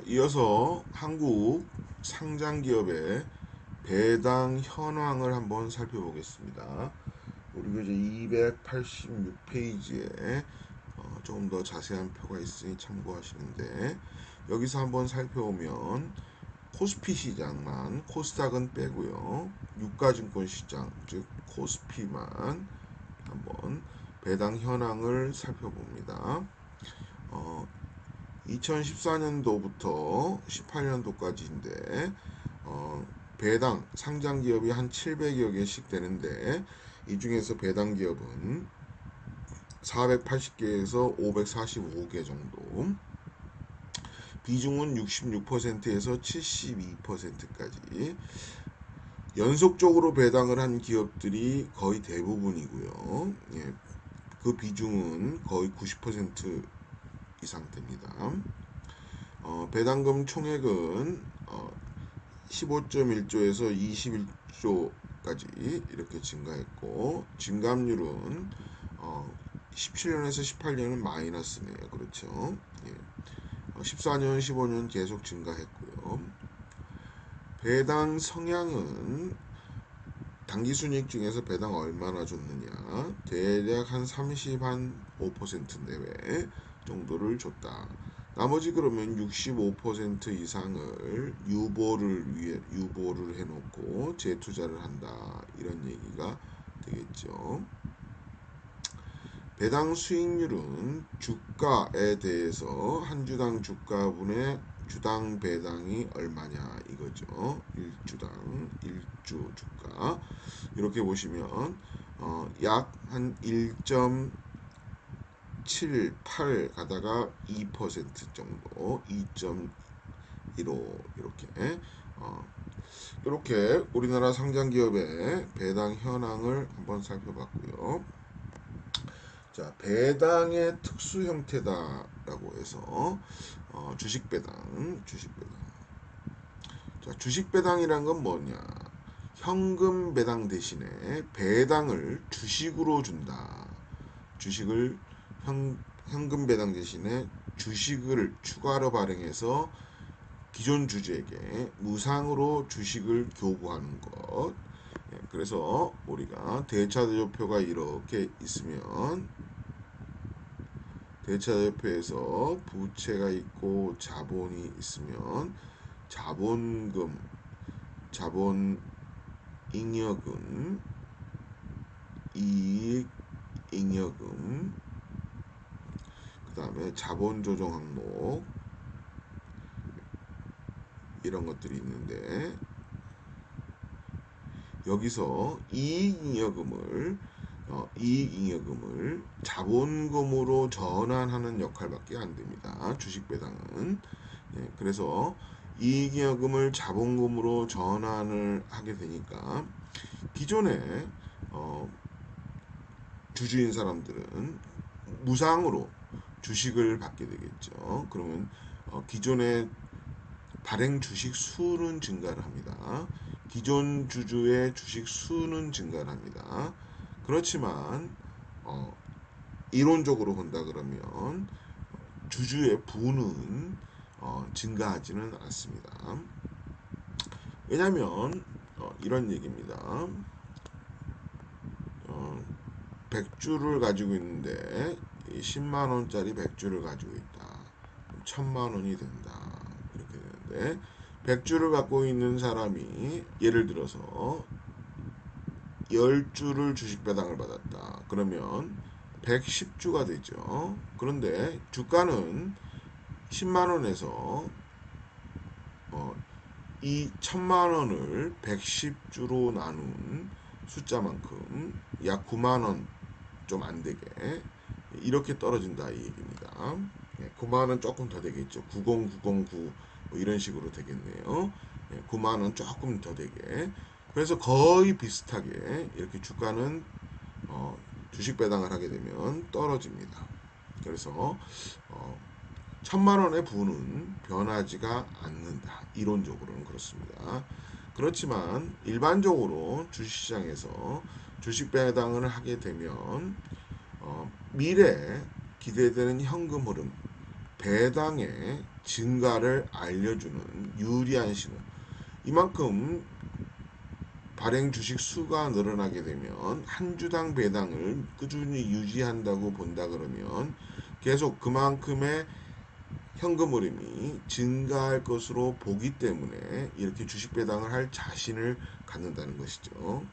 이어서 한국 상장기업의 배당 현황을 한번 살펴보겠습니다. 우리가 이제 286페이지에 조금 더 자세한 표가 있으니 참고하시는데, 여기서 한번 살펴보면 코스피 시장만, 코스닥은 빼고요, 유가증권 시장 즉 코스피만 한번 배당 현황을 살펴봅니다. 2014년도부터 18년도까지인데 배당 상장 기업이 한 700여 개씩 되는데, 이 중에서 배당 기업은 480개에서 545개 정도, 비중은 66%에서 72%까지 연속적으로 배당을 한 기업들이 거의 대부분이고요. 예, 그 비중은 거의 90% 이상 됩니다. 배당금 총액은 15.1조에서 21조까지 이렇게 증가했고, 증감률은 17년에서 18년은 마이너스네요. 그렇죠. 예. 14년, 15년 계속 증가했고요. 배당 성향은 당기순이익 중에서 배당 얼마나 줬느냐, 대략 한 35% 내외 정도를 줬다. 나머지 그러면 65% 이상을 유보를 해놓고 재투자를 한다, 이런 얘기가 되겠죠. 배당 수익률은 주가에 대해서 한 주당 주가분의 주당 배당이 얼마냐 이거죠. 1주당 1주 주가, 이렇게 보시면 약 한 1.78 가다가 2% 정도, 2.15 이렇게 우리나라 상장 기업의 배당 현황을 한번 살펴봤고요. 자, 배당의 특수 형태다라고 해서 주식 배당. 자, 주식 배당이란 건 뭐냐? 현금 배당 대신에 배당을 주식으로 준다. 주식을 현금 배당 대신에 주식을 추가로 발행해서 기존 주주에게 무상으로 주식을 교부하는 것. 그래서 우리가 대차대조표가 이렇게 있으면, 대차대조표에서 부채가 있고 자본이 있으면 자본금, 자본잉여금, 이익잉여금, 그 다음에 자본조정 항목, 이런 것들이 있는데, 여기서 이익잉여금을 자본금으로 전환하는 역할밖에 안 됩니다. 주식 배당은. 그래서 이익잉여금을 자본금으로 전환을 하게 되니까 기존에 주주인 사람들은 무상으로 주식을 받게 되겠죠. 그러면 기존의 발행 주식 수는 증가를 합니다. 기존 주주의 주식 수는 증가를 합니다. 그렇지만 이론적으로 본다 그러면 주주의 부는 증가하지는 않습니다. 왜냐하면 이런 얘기입니다. 100주를 가지고 있는데 10만원짜리 100주를 가지고 있다. 1000만원이 된다. 이렇게 되는데, 100주를 갖고 있는 사람이 예를 들어서 10주를 주식 배당을 받았다. 그러면 110주가 되죠. 그런데 주가는 10만원에서 이 1000만원을 110주로 나눈 숫자만큼 약 9만원 좀 안되게 이렇게 떨어진다, 이 얘기입니다. 9만원 조금 더 되겠죠. 90909 뭐 이런 식으로 되겠네요. 9만원 조금 더 되게. 그래서 거의 비슷하게 이렇게 주가는 주식 배당을 하게 되면 떨어집니다. 그래서 1000만원의 부는 변하지가 않는다. 이론적으로는 그렇습니다. 그렇지만 일반적으로 주식시장에서 주식 배당을 하게 되면 미래에 기대되는 현금 흐름 배당의 증가를 알려주는 유리한 신호. 이만큼 발행 주식 수가 늘어나게 되면 한 주당 배당을 꾸준히 유지한다고 본다 그러면 계속 그만큼의 현금 흐름이 증가할 것으로 보기 때문에 이렇게 주식 배당을 할 자신을 갖는다는 것이죠.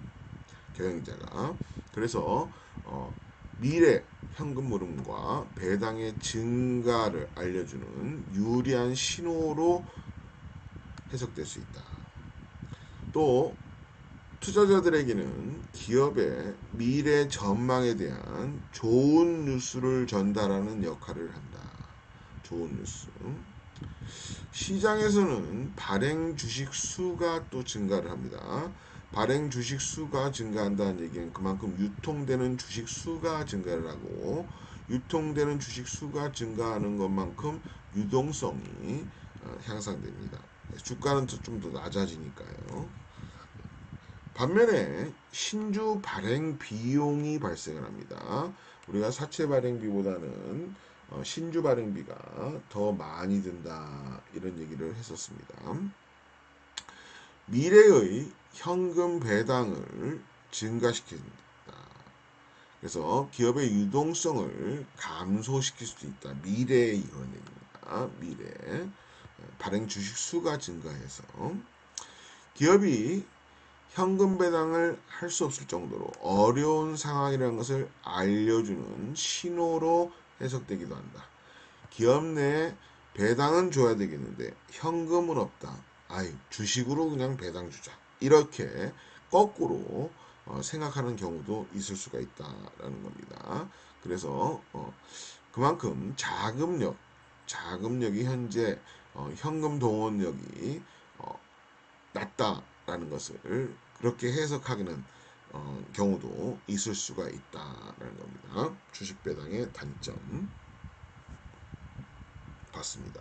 경영자가. 그래서 미래 현금 흐름과 배당의 증가를 알려주는 유리한 신호로 해석될 수 있다. 또 투자자들에게는 기업의 미래 전망에 대한 좋은 뉴스를 전달하는 역할을 한다. 좋은 뉴스. 시장에서는 발행 주식 수가 또 증가를 합니다. 발행 주식 수가 증가한다는 얘기는 그만큼 유통되는 주식 수가 증가를 하고, 유통되는 주식 수가 증가하는 것만큼 유동성이 향상됩니다. 주가는 좀 더 낮아지니까요. 반면에 신주 발행 비용이 발생을 합니다. 우리가 사채 발행비보다는 신주 발행비가 더 많이 든다, 이런 얘기를 했었습니다. 미래의 현금 배당을 증가시킨다. 그래서 기업의 유동성을 감소시킬 수도 있다. 미래의 이런 얘기입니다. 미래 발행 주식 수가 증가해서 기업이 현금 배당을 할 수 없을 정도로 어려운 상황이라는 것을 알려주는 신호로 해석되기도 한다. 기업 내에 배당은 줘야 되겠는데 현금은 없다. 아이, 주식으로 그냥 배당 주자. 이렇게 거꾸로 생각하는 경우도 있을 수가 있다라는 겁니다. 그래서 그만큼 자금력이 현재 현금 동원력이 낮다라는 것을 그렇게 해석하기는 경우도 있을 수가 있다라는 겁니다. 주식 배당의 단점 봤습니다.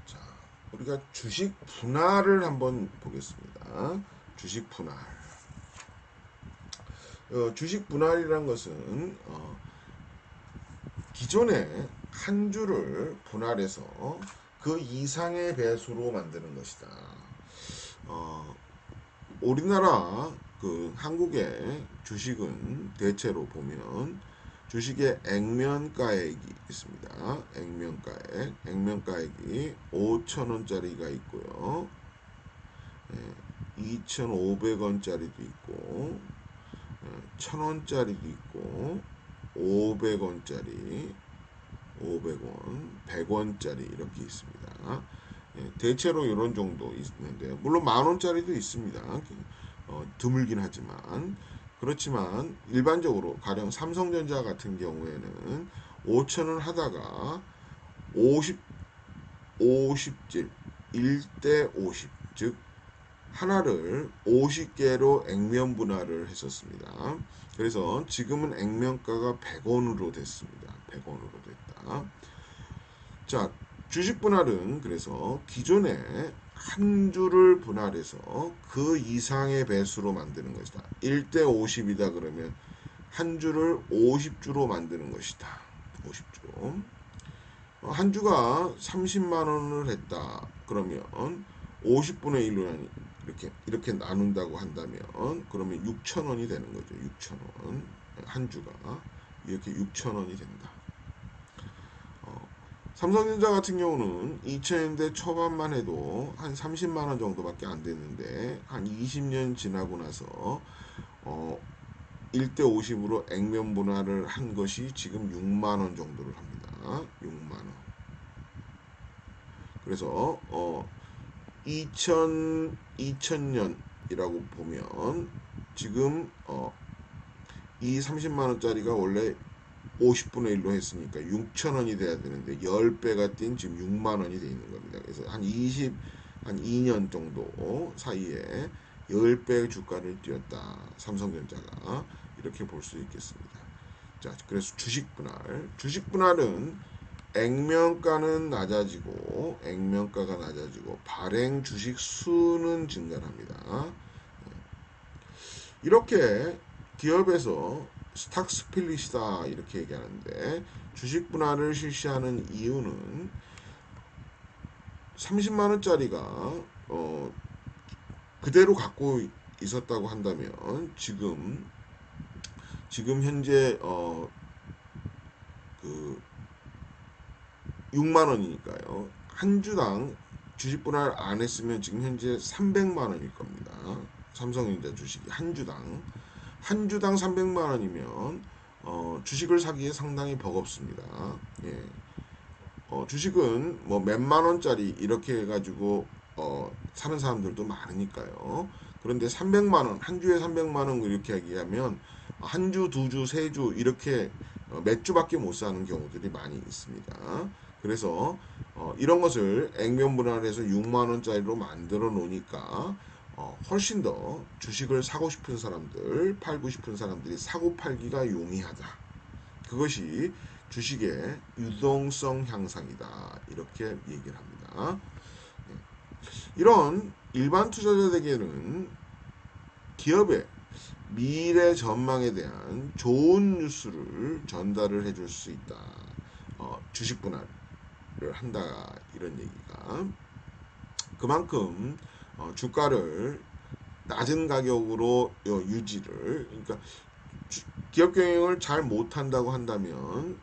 자, 우리가 주식 분할을 한번 보겠습니다. 주식 분할. 주식 분할이란 것은 기존에 한 주를 분할해서 그 이상의 배수로 만드는 것이다. 우리나라 한국의 주식은 대체로 보면 주식의 액면가액이 있습니다. 액면가액이 5,000원짜리가 있고요. 2,500원짜리도 있고, 1,000원짜리도 있고, 500원짜리, 500원, 100원짜리 이렇게 있습니다. 대체로 이런 정도 있는데, 물론 만원짜리도 있습니다. 드물긴 하지만, 그렇지만 일반적으로 가령 삼성전자 같은 경우에는 5,000원 하다가 50질 1대 50, 즉 하나를 50개로 액면 분할을 했었습니다. 그래서 지금은 액면가가 100원으로 됐습니다. 100원으로 됐다. 자, 주식 분할은 그래서 기존에 한 주를 분할해서 그 이상의 배수로 만드는 것이다. 1대 50이다 그러면 한 주를 50주로 만드는 것이다. 50주. 한 주가 30만 원을 했다. 그러면 50분의 1로 이렇게 나눈다고 한다면 그러면 6,000원이 되는 거죠. 6,000원. 한 주가 이렇게 6,000원이 된다. 삼성전자 같은 경우는 2000년대 초반만 해도 한 30만 원 정도밖에 안 됐는데 한 20년 지나고 나서 1대 50으로 액면 분할을 한 것이 지금 6만 원 정도를 합니다. 6만 원. 그래서 2000년이라고 보면 지금 이 30만 원짜리가 원래 50분의 1로 했으니까 6,000원이 돼야 되는데 10배가 뛴 지금 6만 원이 돼 있는 겁니다. 그래서 한 2년 정도 사이에 10배의 주가를 뛰었다. 삼성전자가 이렇게 볼 수 있겠습니다. 자, 그래서 주식 분할은 액면가는 낮아지고 발행 주식 수는 증가합니다. 이렇게 기업에서 스탁 스플릿이다 이렇게 얘기하는데, 주식 분할을 실시하는 이유는 30만 원짜리가 그대로 갖고 있었다고 한다면 지금 현재 그 6만 원이니까요. 한 주당 주식 분할 안 했으면 지금 현재 300만 원일 겁니다. 삼성전자 주식이 한 주당 300만 원이면 주식을 사기에 상당히 버겁습니다. 예. 주식은 뭐 몇만 원짜리 이렇게 해가지고 사는 사람들도 많으니까요. 그런데 300만 원, 한 주에 300만 원 이렇게 얘기하면 한 주, 두 주, 세 주 이렇게 몇 주밖에 못 사는 경우들이 많이 있습니다. 그래서 이런 것을 액면 분할해서 6만 원짜리로 만들어 놓으니까 훨씬 더 주식을 사고 싶은 사람들, 팔고 싶은 사람들이 사고 팔기가 용이하다. 그것이 주식의 유동성 향상이다. 이렇게 얘기를 합니다. 이런 일반 투자자에게는 기업의 미래 전망에 대한 좋은 뉴스를 전달을 해줄 수 있다. 주식 분할을 한다. 이런 얘기가. 그만큼 주가를 낮은 가격으로 유지를, 그러니까 기업 경영을 잘 못한다고 한다면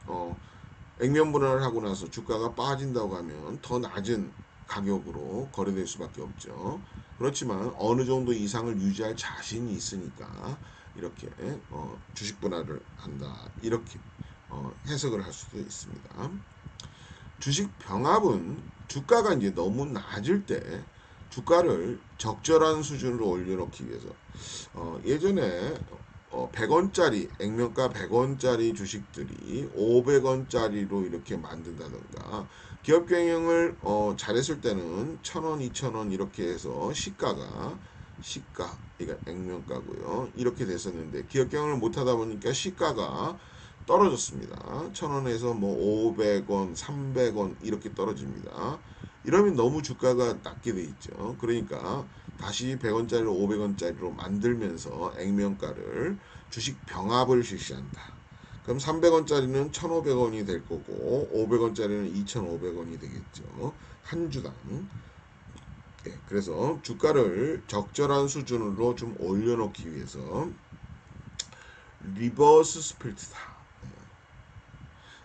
액면 분할을 하고 나서 주가가 빠진다고 하면 더 낮은 가격으로 거래될 수밖에 없죠. 그렇지만 어느 정도 이상을 유지할 자신이 있으니까 이렇게 주식 분할을 한다. 이렇게 해석을 할 수도 있습니다. 주식 병합은 주가가 이제 너무 낮을 때 주가를 적절한 수준으로 올려놓기 위해서 예전에 100원짜리 액면가 100원짜리 주식들이 500원짜리로 이렇게 만든다던가, 기업 경영을 잘했을 때는 1000원, 2000원 이렇게 해서 시가 그러니까 액면가고요. 이렇게 됐었는데 기업 경영을 못하다 보니까 시가가 떨어졌습니다. 1000원에서 뭐 500원, 300원 이렇게 떨어집니다. 이러면 너무 주가가 낮게 돼 있죠. 그러니까 다시 100원짜리로 500원짜리로 만들면서 액면가를 주식 병합을 실시한다. 그럼 300원짜리는 1,500원이 될 거고 500원짜리는 2,500원이 되겠죠. 한 주당. 예, 그래서 주가를 적절한 수준으로 좀 올려놓기 위해서 리버스 스플릿이다.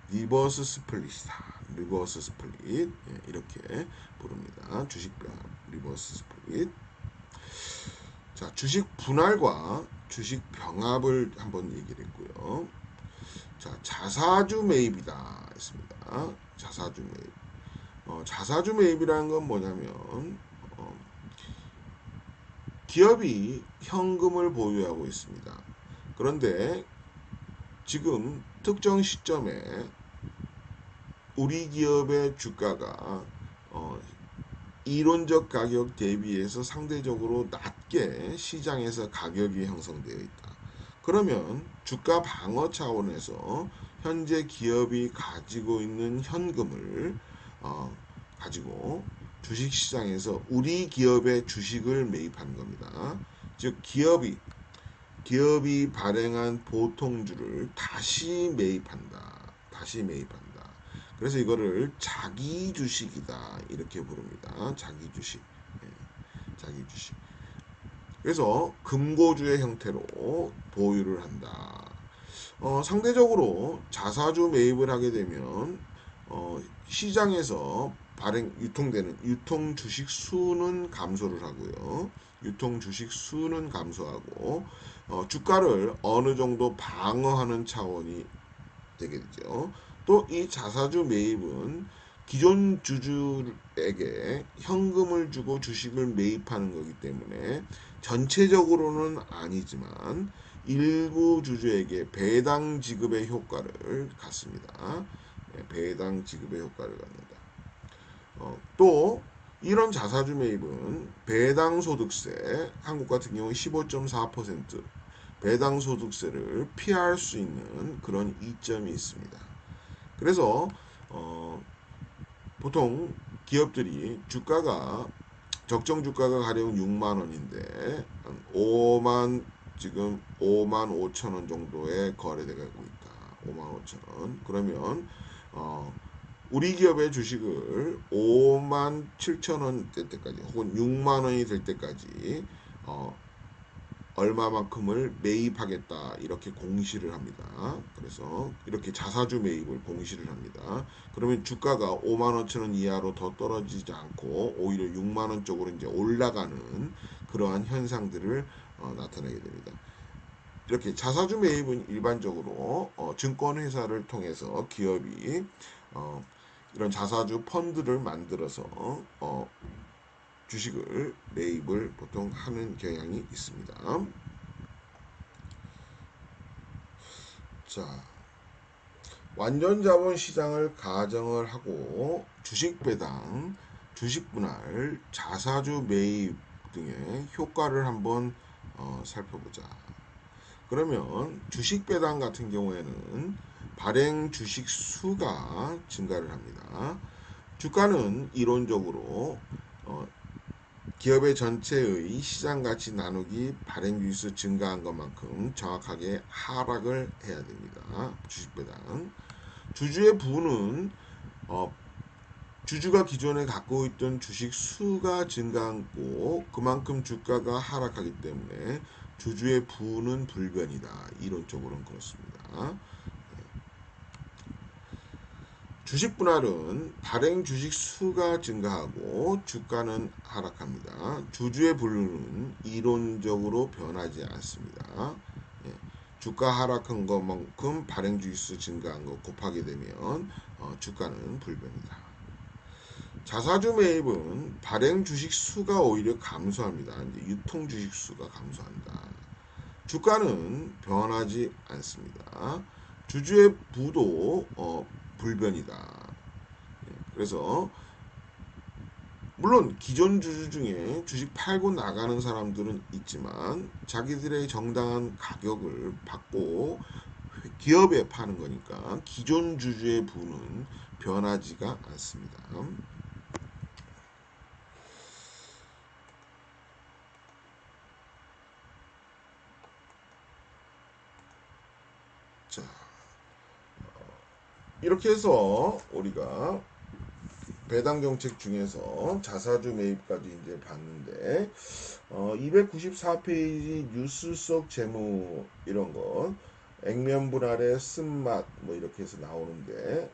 리버스 스플릿이다. 리버스 스플릿. 예, 이렇게 부릅니다. 주식 병합 리버스 스플릿. 자, 주식 분할과 주식 병합을 한번 얘기를 했고요. 자, 자사주 매입이다 했습니다. 자사주 매입. 자사주 매입이라는 건 뭐냐면 기업이 현금을 보유하고 있습니다. 그런데 지금 특정 시점에 우리 기업의 주가가 이론적 가격 대비해서 상대적으로 낮게 시장에서 가격이 형성되어 있다. 그러면 주가 방어 차원에서 현재 기업이 가지고 있는 현금을 가지고 주식시장에서 우리 기업의 주식을 매입하는 겁니다. 즉 기업이 발행한 보통주를 다시 매입한다. 그래서 이거를 자기 주식이다 이렇게 부릅니다. 자기 주식. 자기 주식. 그래서 금고주의 형태로 보유를 한다. 상대적으로 자사주 매입을 하게 되면 시장에서 유통되는 유통 주식 수는 감소를 하고요. 유통 주식 수는 감소하고 주가를 어느 정도 방어하는 차원이 되게 되죠. 또 이 자사주 매입은 기존 주주에게 현금을 주고 주식을 매입하는 거기 때문에 전체적으로는 아니지만 일부 주주에게 배당 지급의 효과를 갖습니다. 배당 지급의 효과를 갖는다. 또 이런 자사주 매입은 배당소득세, 한국 같은 경우 15.4% 배당소득세를 피할 수 있는 그런 이점이 있습니다. 그래서 보통 기업들이 적정 주가가 가령 6만 원인데 5만 지금 55,000원 정도에 거래되고 있다. 55,000원. 그러면 우리 기업의 주식을 57,000원 될 때까지 혹은 6만 원이 될 때까지 얼마만큼을 매입하겠다 이렇게 공시를 합니다. 그래서 이렇게 자사주 매입을 공시를 합니다. 그러면 주가가 55,000원 이하로 더 떨어지지 않고 오히려 6만 원 쪽으로 이제 올라가는 그러한 현상들을 나타내게 됩니다. 이렇게 자사주 매입은 일반적으로 증권회사를 통해서 기업이 이런 자사주 펀드를 만들어서 주식을 매입을 보통 하는 경향이 있습니다. 자, 완전 자본 시장을 가정을 하고 주식 배당, 주식 분할, 자사주 매입 등의 효과를 한번 살펴보자. 그러면 주식 배당 같은 경우에는 발행 주식 수가 증가를 합니다. 주가는 이론적으로 기업의 전체의 시장 가치 나누기 발행 주식수 증가한 것만큼 정확하게 하락을 해야 됩니다. 주식 배당. 주주의 부는 주주가 기존에 갖고 있던 주식 수가 증가하고 그만큼 주가가 하락하기 때문에 주주의 부는 불변이다. 이론적으로는 그렇습니다. 주식 분할은 발행 주식 수가 증가하고 주가는 하락합니다. 주주의 분류는 이론적으로 변하지 않습니다. 주가 하락한 것만큼 발행 주식 수 증가한 것 곱하게 되면 주가는 불변이다. 자사주 매입은 발행 주식 수가 오히려 감소합니다. 이제 유통 주식 수가 감소한다. 주가는 변하지 않습니다. 주주의 부도 불변이다. 그래서 물론 기존 주주 중에 주식 팔고 나가는 사람들은 있지만 자기들의 정당한 가격을 받고 기업에 파는 거니까 기존 주주의 부는 변하지가 않습니다. 자, 이렇게 해서 우리가 배당 정책 중에서 자사주 매입까지 이제 봤는데 294페이지 뉴스 속 재무 이런 거 액면 분할의 쓴맛 뭐 이렇게 해서 나오는데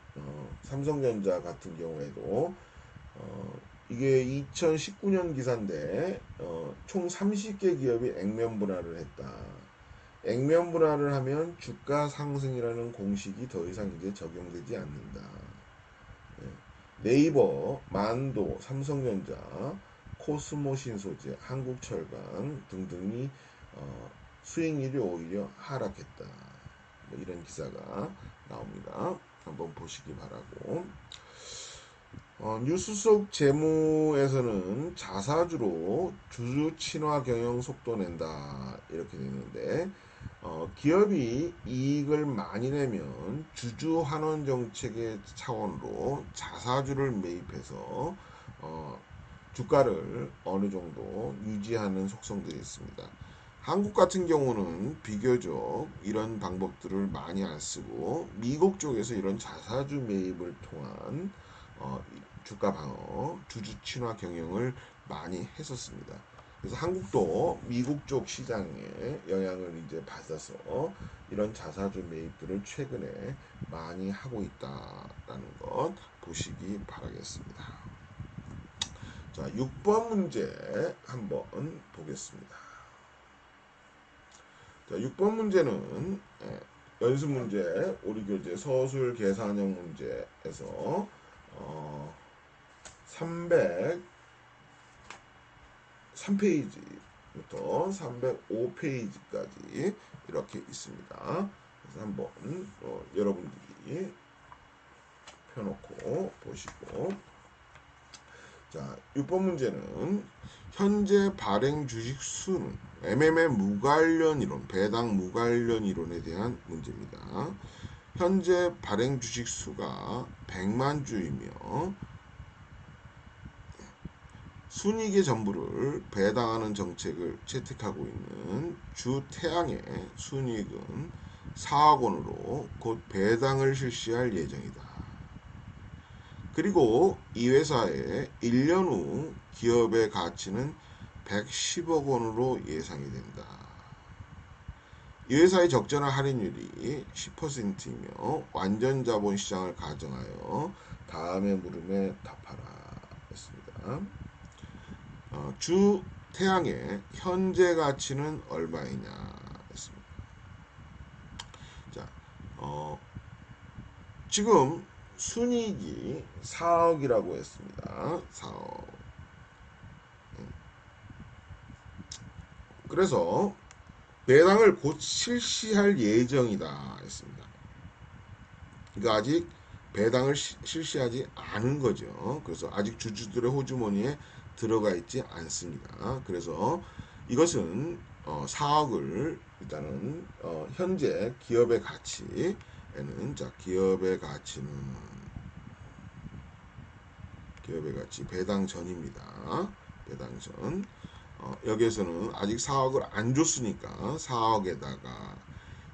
삼성전자 같은 경우에도 이게 2019년 기사인데 총 30개 기업이 액면 분할을 했다. 액면 분할을 하면 주가 상승이라는 공식이 더 이상 이제 적용되지 않는다. 네이버, 만도, 삼성전자, 코스모 신소재, 한국철강 등등이 수익률이 오히려 하락했다. 뭐 이런 기사가 나옵니다. 한번 보시기 바라고. 뉴스 속 재무에서는 자사주로 주주 친화 경영 속도 낸다 이렇게 되는데 기업이 이익을 많이 내면 주주 환원 정책의 차원으로 자사주를 매입해서 주가를 어느 정도 유지하는 속성들이 있습니다. 한국 같은 경우는 비교적 이런 방법들을 많이 안 쓰고 미국 쪽에서 이런 자사주 매입을 통한 주가 방어, 주주 친화 경영을 많이 했었습니다. 그래서 한국도 미국 쪽 시장에 영향을 이제 받아서 이런 자사주 매입들을 최근에 많이 하고 있다라는 것 보시기 바라겠습니다. 자, 6번 문제 한번 보겠습니다. 자, 6번 문제는 연습 문제, 우리 교재 서술 계산형 문제에서 303페이지부터 305페이지까지 이렇게 있습니다. 그래서 한번 여러분들이 펴놓고 보시고, 자, 6번 문제는 현재 발행 주식 수는 MMM 무관련 이론, 배당 무관련 이론에 대한 문제입니다. 현재 발행 주식 수가 100만 주이며 순이익의 전부를 배당하는 정책을 채택하고 있는 주태양의 순이익은 4억 원으로 곧 배당을 실시할 예정이다. 그리고 이 회사의 1년 후 기업의 가치는 110억 원으로 예상이 된다. 이 회사의 적정한 할인율이 10%이며 완전 자본 시장을 가정하여 다음의 물음에 답하라 했습니다. 주태양의 현재 가치는 얼마이냐 했습니다. 자, 지금 순이익이 4억이라고 했습니다. 4억. 그래서 배당을 곧 실시할 예정이다 했습니다. 그러니까 아직 배당을 실시하지 않은 거죠. 그래서 아직 주주들의 호주머니에 들어가 있지 않습니다. 그래서 이것은 4억을 일단은 현재 기업의 가치에는 자 기업의 가치 배당 전입니다. 배당 전. 여기에서는 아직 4억을 안 줬으니까 4억에다가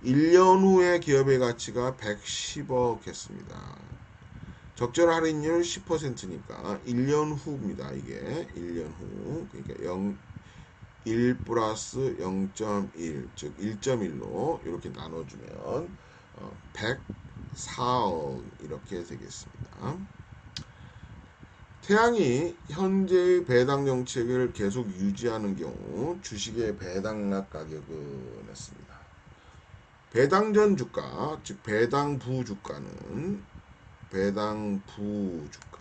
1년 후에 기업의 가치가 110억 했습니다. 적절 할인율 10%니까 1년 후입니다. 이게 1년 후. 그러니까 1 플러스 0.1, 즉 1.1로 이렇게 나눠주면 104억 이렇게 되겠습니다. 태양이 현재의 배당 정책을 계속 유지하는 경우 주식의 배당락 가격은 했습니다. 배당 전 주가, 즉 배당 부주가는 배당 부주가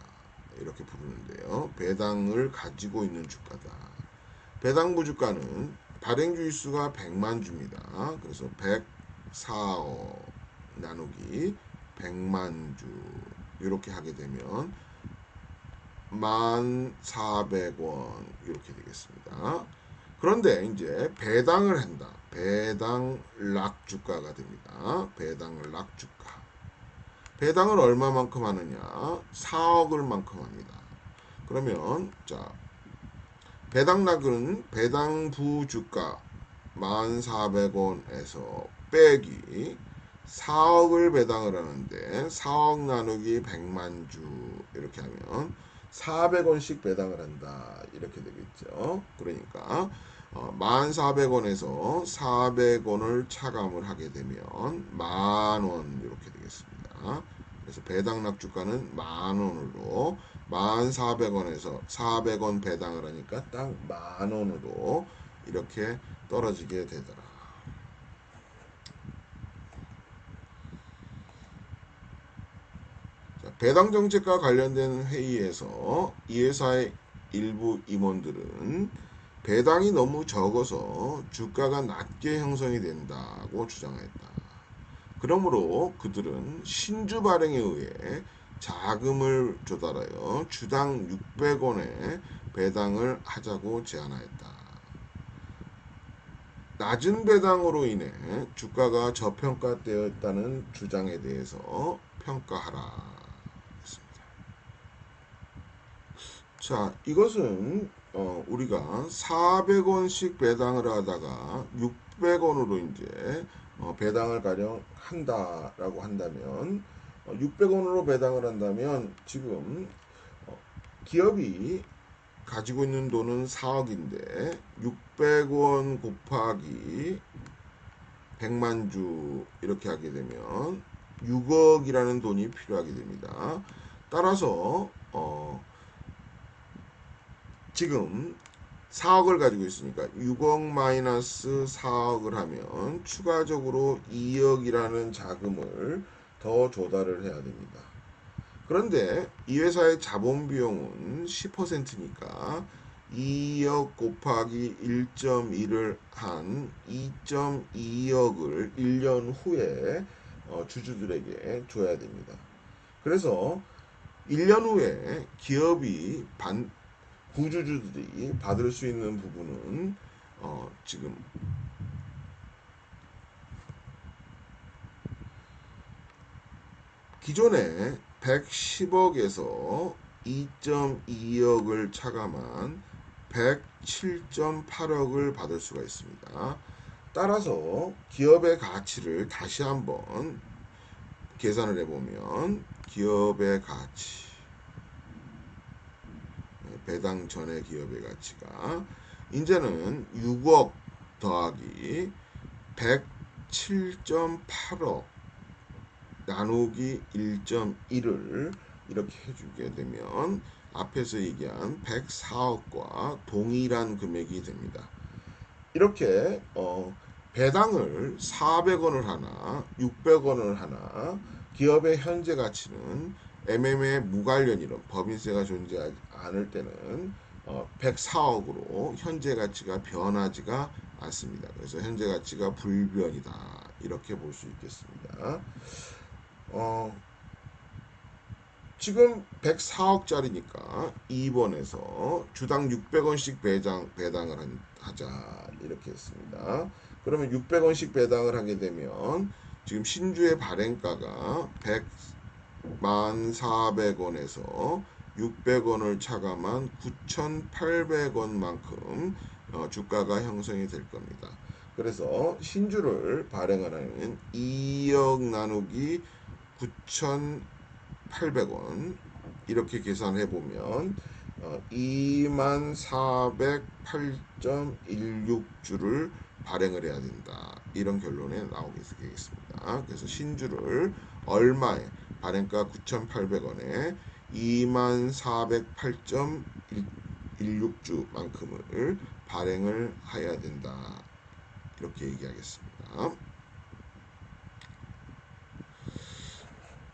이렇게 부르는데요. 배당을 가지고 있는 주가다. 배당 부주가는 발행 주일수가 100만 주입니다. 그래서 104억 나누기 100만 주 이렇게 하게 되면 1,400원 이렇게 되겠습니다. 그런데 이제 배당을 한다. 배당 락주가가 됩니다. 배당 락주가. 배당을 얼마만큼 하느냐? 4억을 만큼 합니다. 그러면 자 배당 락은 배당 부주가 1,400원에서 빼기 4억을 배당을 하는데 4억 나누기 100만 주 이렇게 하면 400원씩 배당을 한다 이렇게 되겠죠. 그러니까 1,400원에서 400원을 차감을 하게 되면 10,000원 이렇게 되겠습니다. 그래서 배당 납주가는 10,000원으로 1,400원에서 400원 배당을 하니까 딱 10,000원으로 이렇게 떨어지게 되더라. 배당 정책과 관련된 회의에서 이 회사의 일부 임원들은 배당이 너무 적어서 주가가 낮게 형성이 된다고 주장했다. 그러므로 그들은 신주 발행에 의해 자금을 조달하여 주당 600원의 배당을 하자고 제안하였다. 낮은 배당으로 인해 주가가 저평가되어 있다는 주장에 대해서 평가하라. 자, 이것은 우리가 400원씩 배당을 하다가 600원으로 이제 배당을 가령 한다라고 한다면 600원으로 배당을 한다면 지금 기업이 가지고 있는 돈은 4억인데 600원 곱하기 100만 주 이렇게 하게 되면 6억이라는 돈이 필요하게 됩니다. 따라서 지금 4억을 가지고 있으니까 6억 마이너스 4억을 하면 추가적으로 2억이라는 자금을 더 조달을 해야 됩니다. 그런데 이 회사의 자본 비용은 10%니까 2억 곱하기 1.1을 한 2.2억을 1년 후에 주주들에게 줘야 됩니다. 그래서 1년 후에 기업이 구주주들이 받을 수 있는 부분은 지금 기존에 110억에서 2.2억을 차감한 107.8억을 받을 수가 있습니다. 따라서 기업의 가치를 다시 한번 계산을 해보면 기업의 가치, 배당 전의 기업의 가치가 이제는 6억 더하기 107.8억 나누기 1.1을 이렇게 해주게 되면 앞에서 얘기한 104억과 동일한 금액이 됩니다. 이렇게 배당을 400원을 하나 600원을 하나 기업의 현재 가치는 MM의 무관련 이론 법인세가 존재하지 않을 때는 104억으로 현재 가치가 변하지가 않습니다. 그래서 현재 가치가 불변이다 이렇게 볼 수 있겠습니다. 지금 104억짜리니까 2번에서 주당 600원씩 배당을 하자 이렇게 했습니다. 그러면 600원씩 배당을 하게 되면 지금 신주의 발행가가 100만 400원에서 600원을 차감한 9,800원만큼 주가가 형성이 될 겁니다. 그래서 신주를 발행하는 2억 나누기 9,800원 이렇게 계산해 보면 2408.16주를 발행을 해야 된다. 이런 결론에 나오게 되겠습니다. 그래서 신주를 얼마에 발행가 9,800원에 2408.16주만큼을 발행을 해야 된다. 이렇게 얘기하겠습니다.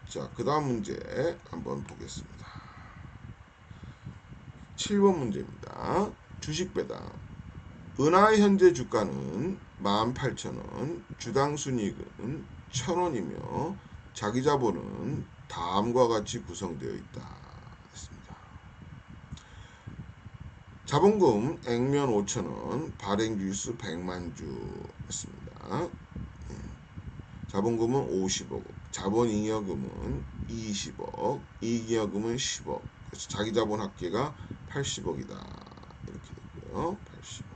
자, 그 다음 문제 한번 보겠습니다. 7번 문제입니다. 주식 배당. 은하의 현재 주가는 18,000원, 주당 순이익은 1,000원이며 자기 자본은 다음과 같이 구성되어 있다. 했습니다. 자본금 액면 5,000원, 발행 주수 100만 주 했습니다. 자본금은 50억, 자본잉여금은 20억, 이익잉여금은 10억. 그래서 자기 자본 합계가 80억이다. 이렇게 되고요. 80억.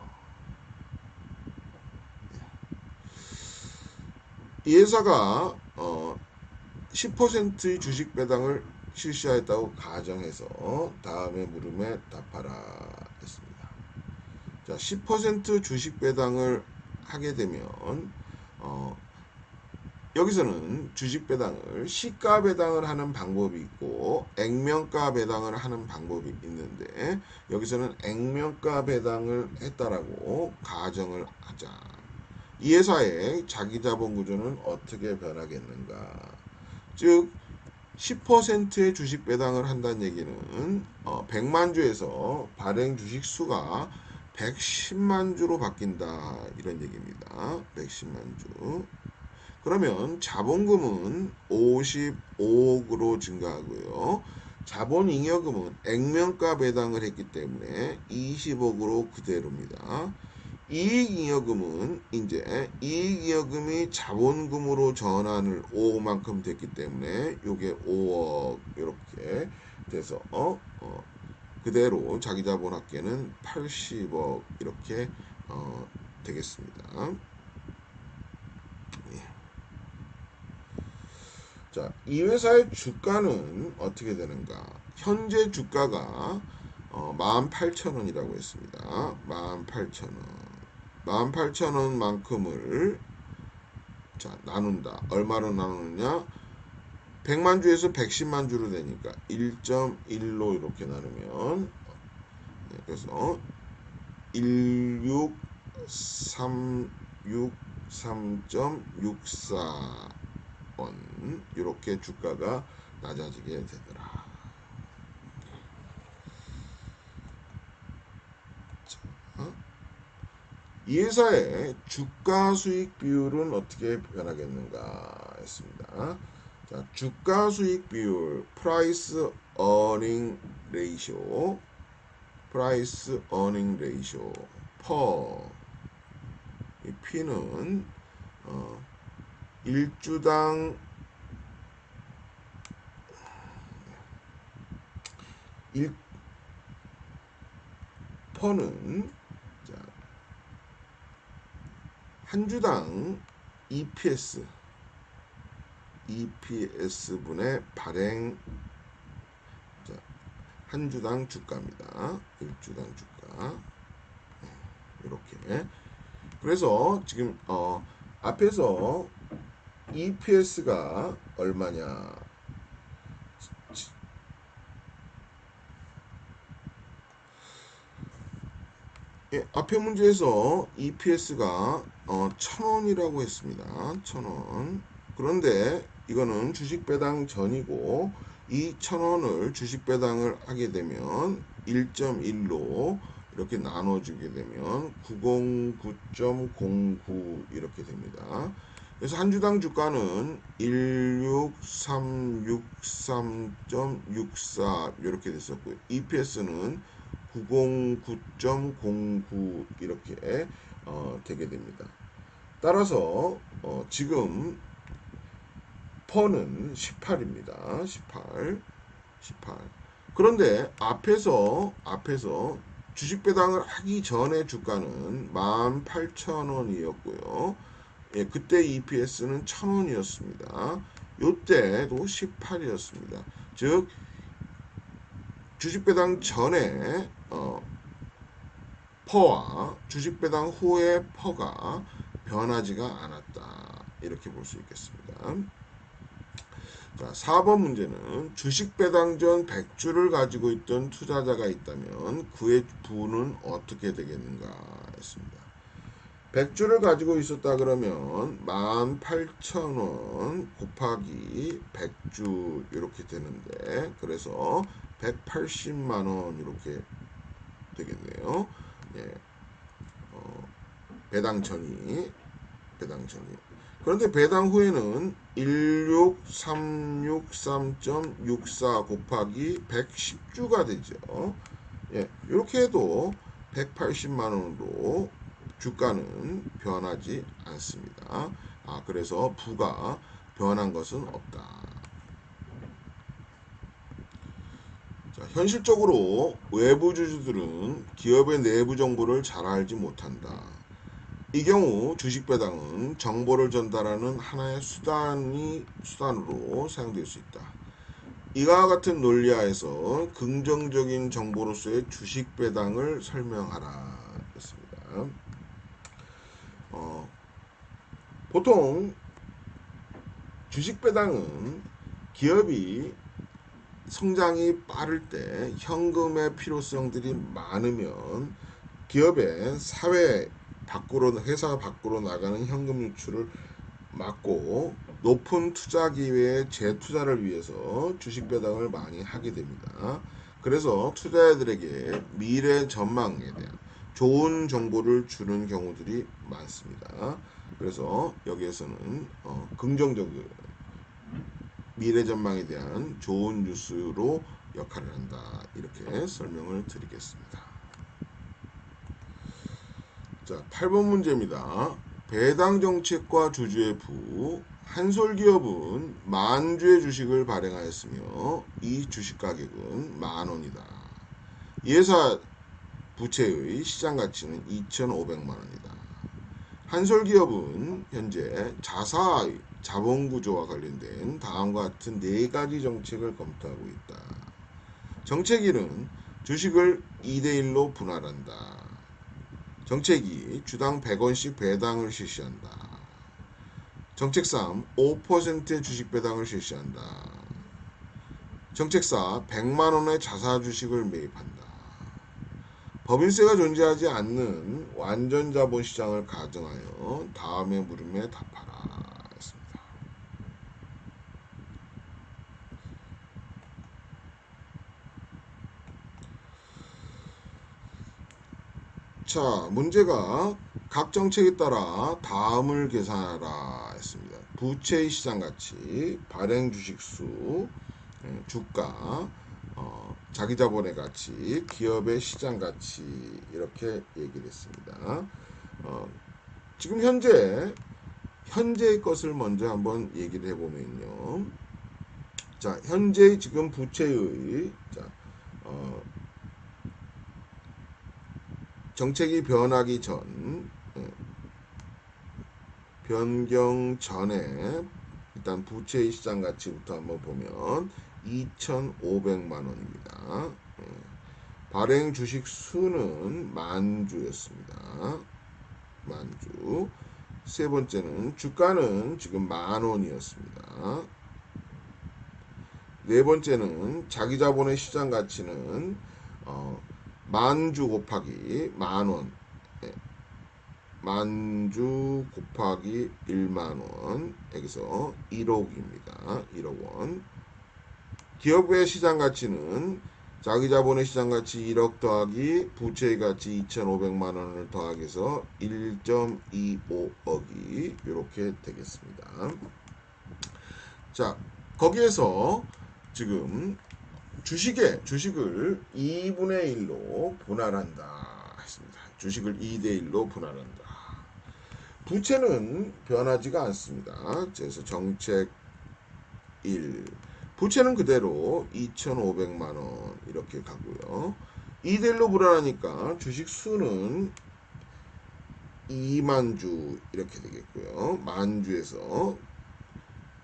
이 회사가 10%의 주식 배당을 실시하였다고 가정해서 다음의 물음에 답하라 했습니다. 자, 10% 주식 배당을 하게 되면 여기서는 주식 배당을 시가 배당을 하는 방법이 있고 액면가 배당을 하는 방법이 있는데 여기서는 액면가 배당을 했다라고 가정을 하자. 이 회사의 자기자본 구조는 어떻게 변하겠는가? 즉 10%의 주식 배당을 한다는 얘기는 100만 주에서 발행 주식 수가 110만 주로 바뀐다 이런 얘기입니다. 110만 주. 그러면 자본금은 55억으로 증가하고요. 자본잉여금은 액면가 배당을 했기 때문에 20억으로 그대로입니다. 이익잉여금은 이제 이익잉여금이 자본금으로 전환을 5억만큼 됐기 때문에 이게 5억 이렇게 돼서 그대로 자기 자본 합계는 80억 이렇게 되겠습니다. 자, 이 회사의 주가는 어떻게 되는가? 현재 주가가 18,000원이라고 했습니다. 18,000원. 18,000원만큼을 자, 나눈다. 얼마로 나누느냐? 100만 주에서 110만 주로 되니까 1.1로 이렇게 나누면 그래서 1633.64 원 이렇게 주가가 낮아지게 되더라. 자, 이 회사의 주가 수익 비율은 어떻게 변하겠는가 했습니다. 자, 주가 수익 비율 프라이스 어닝 레이쇼 퍼 이 P는 1주당 1 퍼는 자, 한 주당 EPS분의 발행 자, 한 주당 주가입니다. 1주당 주가 이렇게. 그래서 지금 앞에서 EPS가 얼마냐? 예, 앞에 문제에서 EPS가 1,000원이라고 했습니다. 1,000원. 그런데 이거는 주식 배당 전이고 이 1,000원을 주식 배당을 하게 되면 1.1로 이렇게 나눠주게 되면 909.09 이렇게 됩니다. 그래서 한 주당 주가는 16363.64 이렇게 됐었고요. EPS는 909.09 이렇게 되게 됩니다. 따라서 지금 퍼는 18입니다. 18. 그런데 앞에서 주식 배당을 하기 전에 주가는 18,000원이었고요. 예, 그때 EPS는 1,000원이었습니다. 요때도 18이었습니다. 즉 주식 배당 전에 퍼와 주식 배당 후의 퍼가 변하지가 않았다. 이렇게 볼 수 있겠습니다. 자, 4번 문제는 주식 배당 전 100주를 가지고 있던 투자자가 있다면 그의 부는 어떻게 되겠는가 했습니다. 100주를 가지고 있었다 그러면 18,000원 곱하기 100주 이렇게 되는데 그래서 180만원 이렇게 되겠네요. 예, 배당 전이. 그런데 배당 후에는 16363.64 곱하기 110주가 되죠. 예, 이렇게 해도 180만원으로 주가는 변하지 않습니다. 그래서 부가 변한 것은 없다. 자, 현실적으로 외부 주주들은 기업의 내부 정보를 잘 알지 못한다. 이 경우 주식 배당은 정보를 전달하는 하나의 수단으로 사용될 수 있다. 이와 같은 논리하에서 긍정적인 정보로서의 주식 배당을 설명하라 했습니다. 보통 주식 배당은 기업이 성장이 빠를 때 현금의 필요성들이 많으면 기업의 회사 밖으로 나가는 현금 유출을 막고 높은 투자 기회의 재투자를 위해서 주식 배당을 많이 하게 됩니다. 그래서 투자자들에게 미래 전망에 대한 좋은 정보를 주는 경우들이 많습니다. 그래서 여기에서는 긍정적인 미래 전망에 대한 좋은 뉴스로 역할을 한다. 이렇게 설명을 드리겠습니다. 자, 8번 문제입니다. 배당 정책과 주주의 부. 한솔기업은 10,000주의 주식을 발행하였으며 이 주식 가격은 10,000원이다. 이 회사 부채의 시장 가치는 2,500만원이다. 한솔기업은 현재 자사의 자본구조와 관련된 다음과 같은 4가지 정책을 검토하고 있다. 정책 1은 주식을 2대1로 분할한다. 정책 2, 주당 100원씩 배당을 실시한다. 정책 3, 5%의 주식 배당을 실시한다. 정책 4, 100만원의 자사 주식을 매입한다. 법인세가 존재하지 않는 완전 자본 시장을 가정하여 다음의 물음에 답하라 했습니다. 자, 문제가 각 정책에 따라 다음을 계산하라 했습니다. 부채의 시장 가치, 발행 주식 수, 주가, 자기 자본의 가치, 기업의 시장 가치 이렇게 얘기를 했습니다. 지금 현재의 것을 먼저 한번 얘기를 해보면요. 자, 현재 지금 부채의 정책이 변하기 전, 변경 전에 일단 부채의 시장 가치부터 한번 보면 2,500만 원입니다. 발행 주식 수는 만주였습니다. 만주. 세 번째는 주가는 지금 10,000원이었습니다. 네 번째는 자기 자본의 시장 가치는 만주 곱하기 10,000원, 만주 곱하기 10,000원, 여기서 1억입니다. 1억 원. 기업의 시장 가치는 자기 자본의 시장 가치 1억 더하기 부채의 가치 2,500만 원을 더하기해서 1.25억이 이렇게 되겠습니다. 자, 거기에서 지금 주식을 2분의 1로 분할한다 했습니다. 주식을 2대 1로 분할한다. 부채는 변하지가 않습니다. 그래서 정책 1. 부채는 그대로 2,500만 원 이렇게 가고요. 2대 1로 분할하니까 주식 수는 2만주 이렇게 되겠고요. 만주에서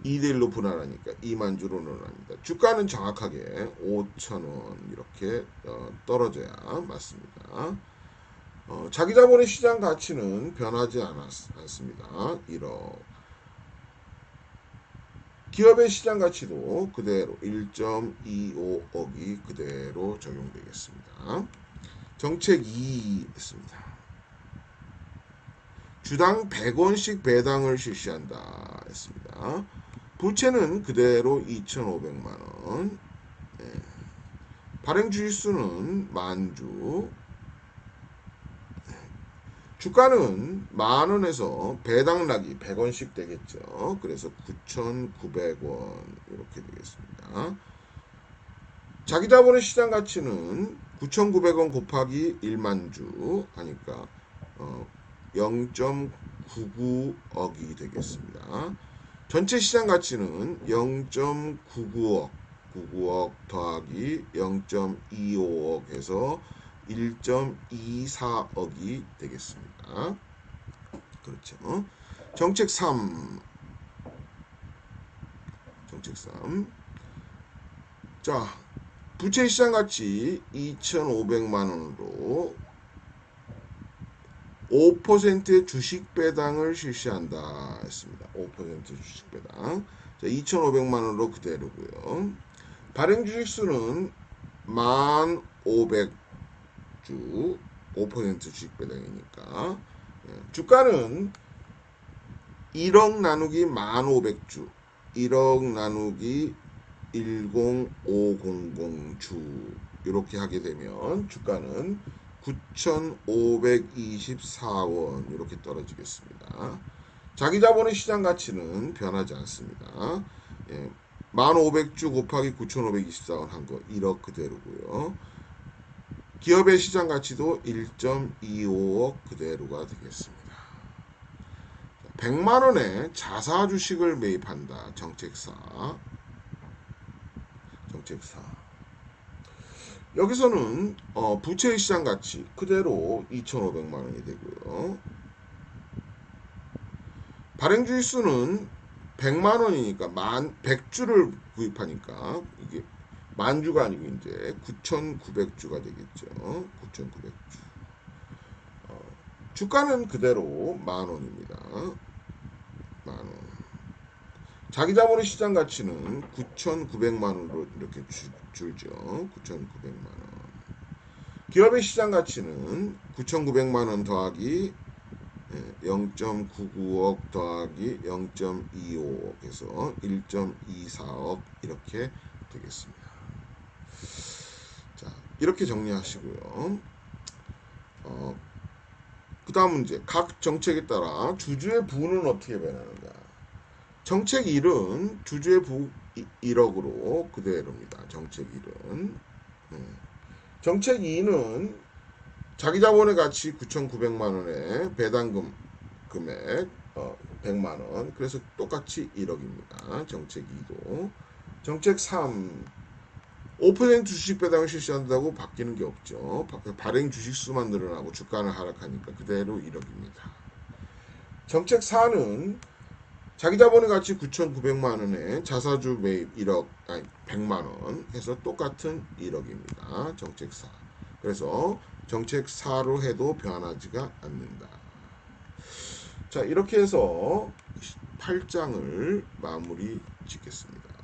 2대 1로 분할하니까 2만주로 늘어납니다. 주가는 정확하게 5,000원 이렇게 떨어져야 맞습니다. 자기 자본의 시장 가치는 변하지 않습니다. 1억. 기업의 시장 가치도 그대로 1.25억이 그대로 적용되겠습니다. 정책 2 했습니다. 주당 100원씩 배당을 실시한다 했습니다. 부채는 그대로 2,500만 원. 발행 주식수는 만주. 주가는 10,000원에서 배당락이 100원씩 되겠죠. 그래서 9,900원 이렇게 되겠습니다. 자기 자본의 시장 가치는 9,900원 곱하기 1만주 하니까 0.99억이 되겠습니다. 전체 시장 가치는 0.99억, 99억 더하기 0.25억 해서 1.24억이 되겠습니다. 그렇죠. 정책 3. 정책 3. 자, 부채 시장 가치 2,500만 원으로 5%의 주식 배당을 실시한다 했습니다. 5% 주식 배당. 자, 2,500만 원으로 그대로고요. 발행 주식 수는 1,500주, 5% 주식 배당이니까. 주가는 1억 나누기 1,500주, 1억 나누기 10500주 이렇게 하게 되면 주가는 9,524원 이렇게 떨어지겠습니다. 자기 자본의 시장 가치는 변하지 않습니다. 1,500주 곱하기 9,524원 한 거 1억 그대로고요. 기업의 시장 가치도 1.25억 그대로가 되겠습니다. 100만 원의 자사 주식을 매입한다. 정책 4. 정책 4. 여기서는 부채의 시장 가치 그대로 2,500만 원이 되고요. 발행 주식 수는 100만 원이니까 100주를 구입하니까 이게 만주가 아니고 이제 9,900주가 되겠죠. 9,900주. 주가는 그대로 10,000원입니다. 10,000원. 자기 자본의 시장 가치는 9,900만 원으로 이렇게 줄죠. 9,900만 원. 기업의 시장 가치는 9,900만 원 더하기 0.99억 더하기 0.25억 해서 1.24억 이렇게 되겠습니다. 자, 이렇게 정리하시고요. 그 다음 문제. 각 정책에 따라 주주의 부는 어떻게 변하는가? 정책 1은 주주의 부 1억으로 그대로입니다. 정책 1은. 정책 2는 자기 자본의 가치 9,900만 원에 배당금 금액 100만 원. 그래서 똑같이 1억입니다. 정책 2도. 정책 3. 5% 주식 배당을 실시한다고 바뀌는 게 없죠. 발행 주식 수만 늘어나고 주가는 하락하니까 그대로 1억입니다. 정책 4는 자기 자본의 가치 9,900만 원에 자사주 매입 1억, 아니 100만 원 해서 똑같은 1억입니다. 정책 4. 그래서 정책 4로 해도 변하지가 않는다. 자, 이렇게 해서 8장을 마무리 짓겠습니다.